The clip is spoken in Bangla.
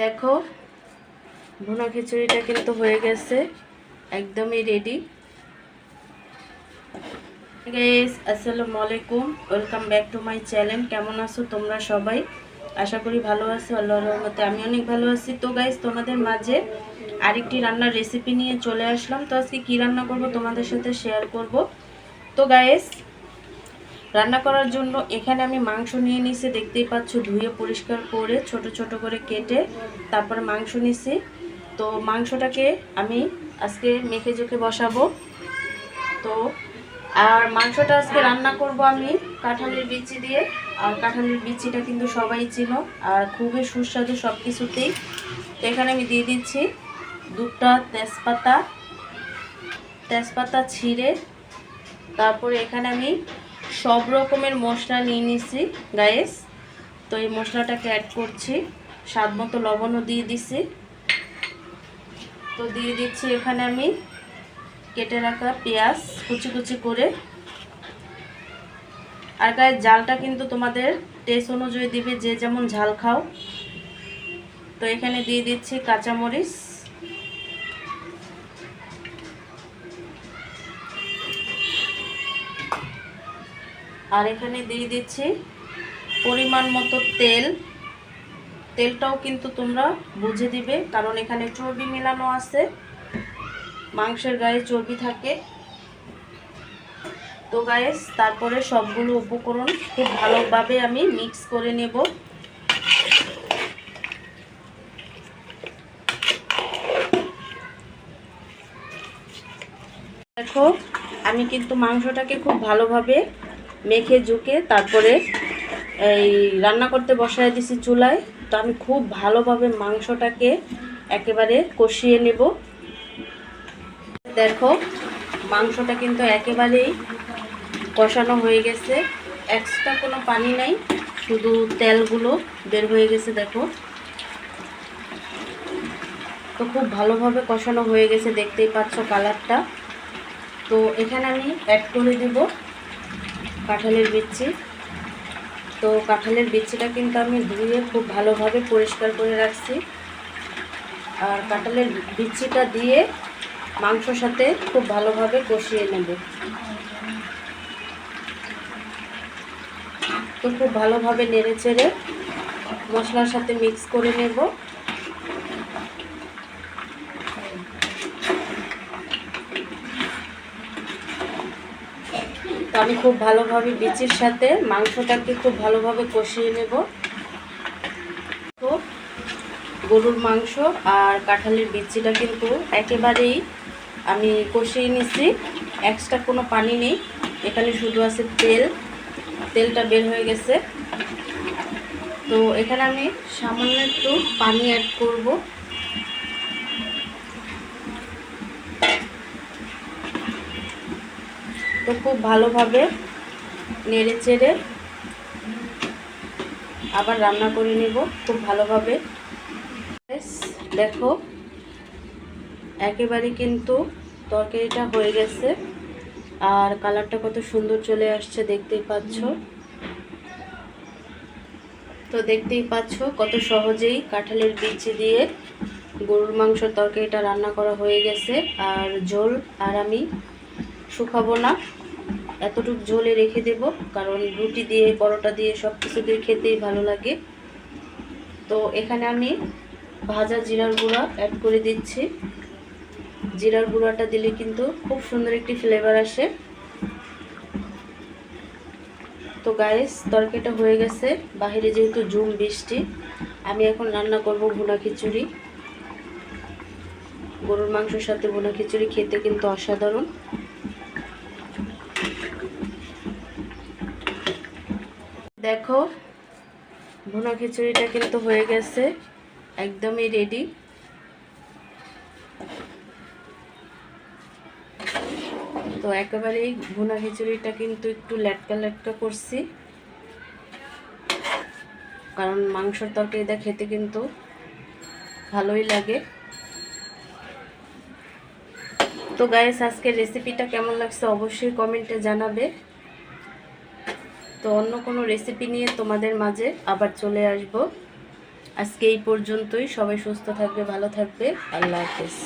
দেখো ভুনা খিচুড়িটা কিন্তু হয়ে গেছে, একদমই রেডি। গাইস আসসালামু আলাইকুম, welcome back to my channel. কেমন আছো তোমরা সবাই? আশা করি ভালো আছো, আল্লাহর রহমতে আমি অনেক ভালো আছি। তো গাইস তোমাদের মাঝে আরেকটি রান্নার রেসিপি নিয়ে চলে আসলাম। তো আজকে কি রান্না করব তোমাদের সাথে শেয়ার করব। তো গাইস রান্না করার জন্য এখানে আমি মাংস নিয়ে নিছি, দেখতেই পাচ্ছ, ধুয়ে পরিষ্কার করে ছোট ছোট করে কেটে তারপর মাংস নিছি। তো মাংসটাকে আমি আজকে মেখে জুকে বসাবো। তো আর মাংসটা আজকে রান্না করব আমি কাঁঠালের বিচি দিয়ে। আর কাঁঠালের বিচিটা কিন্তু সবাই চিনো আর খুবই সুস্বাদু সব কিছুতেই। তো এখানে আমি দিয়ে দিচ্ছি দুটা তেজপাতা ছিঁড়ে। তারপরে এখানে আমি সব রকমের মশলা নিয়ে নিছি গাইস। তো এই মশলাটাকে অ্যাড করছি, স্বাদ মতো লবণও দিয়ে দিছি। তো দিয়ে দিচ্ছি এখানে আমি কেটে রাখা পেঁয়াজ কুচি কুচি করে। আর গায়ে ঝালটা কিন্তু তোমাদের টেস্ট অনুযায়ী দিবে, যে যেমন ঝাল খাও। তো এখানে দিয়ে দিচ্ছি কাঁচামরিচ, আর এখানে দিয়ে দিচ্ছি পরিমাণ মতো তেল। তেলটাও কিন্তু তোমরা বুঝে দিবে, কারণ এখানে চর্বি মেলানো আছে, মাংসের গায়ে চর্বি থাকে। তো গাইস তারপরে সবগুলো উপকরণ খুব ভালোভাবে আমি মিক্স করে নেব। দেখো আমি কিন্তু মাংসটাকে খুব ভালোভাবে মেখে ঝুঁকে তারপরে এই রান্না করতে বসায় দিছি চুলায়। তো আমি খুব ভালোভাবে মাংসটাকে একেবারে কষিয়ে নেব। দেখো মাংসটা কিন্তু একেবারেই কষানো হয়ে গেছে, এক্সট্রা কোনো পানি নাই, শুধু তেলগুলো বের হয়ে গেছে। দেখো তো খুব ভালোভাবে কষানো হয়ে গেছে, দেখতেই পাচ্ছ কালারটা। তো এখানে আমি অ্যাড করে দেব কাঁঠালের বিচি। তো কাঁঠালের বিচিটা কিন্তু আমি ধুয়ে খুব ভালোভাবে পরিষ্কার করে রাখছি। আর কাঁঠালের বিচিটা দিয়ে মাংসর সাথে খুব ভালোভাবে কষিয়ে নেব। তো খুব ভালোভাবে নেড়ে চেড়ে মশলার সাথে মিক্স করে নেব। তো আমি খুব ভালোভাবে বিচির সাথে মাংসটাকে খুব ভালোভাবে কষিয়ে নেব। তো গরুর মাংস আর কাঁঠালের বিচিটা কিন্তু একেবারেই আমি কষিয়ে নিচ্ছি, এক্সট্রা কোনো পানি নেই, এখানে শুধু আছে তেলটা বের হয়ে গেছে। তো এখানে আমি সামান্য একটু পানি অ্যাড করব। তো খুব ভালোভাবে নেড়ে চেড়ে আবার রান্না করে নেব খুব ভালোভাবে। দেখো একেবারে কিন্তু তরকারিটা হয়ে গেছে, আর কালারটা কত সুন্দর চলে আসছে দেখতেই পাচ্ছ। তো দেখতেই পাচ্ছ কত সহজেই কাঁঠালের বিচি দিয়ে গরুর মাংসের তরকারিটা রান্না করা হয়ে গেছে। আর ঝোল আর আমি শুকাবো না, এতটুকু ঝোলে রেখে দেব, কারণ রুটি দিয়ে পরোটা দিয়ে সব কিছু দিয়ে খেতেই ভালো লাগে। তো এখানে আমি ভাজা জিরার গুঁড়া অ্যাড করে দিচ্ছি। জিরার গুঁড়াটা দিলে কিন্তু খুব সুন্দর একটি ফ্লেভার আসে। তো গাইস তরকারিটা হয়ে গেছে, বাইরে যেহেতু ঝুম বৃষ্টি, আমি এখন রান্না করব ভুনা খিচুড়ি। গরুর মাংসের সাথে ভুনা খিচুড়ি খেতে কিন্তু অসাধারণ। দেখো ভুনা খিচুড়িটা কিন্তু হয়ে গেছে, একদমই রেডি। তো একেবারেই ভুনা খিচুড়িটা কিন্তু একটু লেটকা করছি, কারণ মাংসের তরকারিটা খেতে কিন্তু ভালোই লাগে। তো গাইস আজকের রেসিপিটা কেমন লাগছে অবশ্যই কমেন্টে জানাবে। তো অন্য কোনো রেসিপি নিয়ে তোমাদের মাঝে আবার চলে আসব। আজকে এই পর্যন্তই। সবাই সুস্থ থাকবে, ভালো থাকবে। আল্লাহ হাফেজ।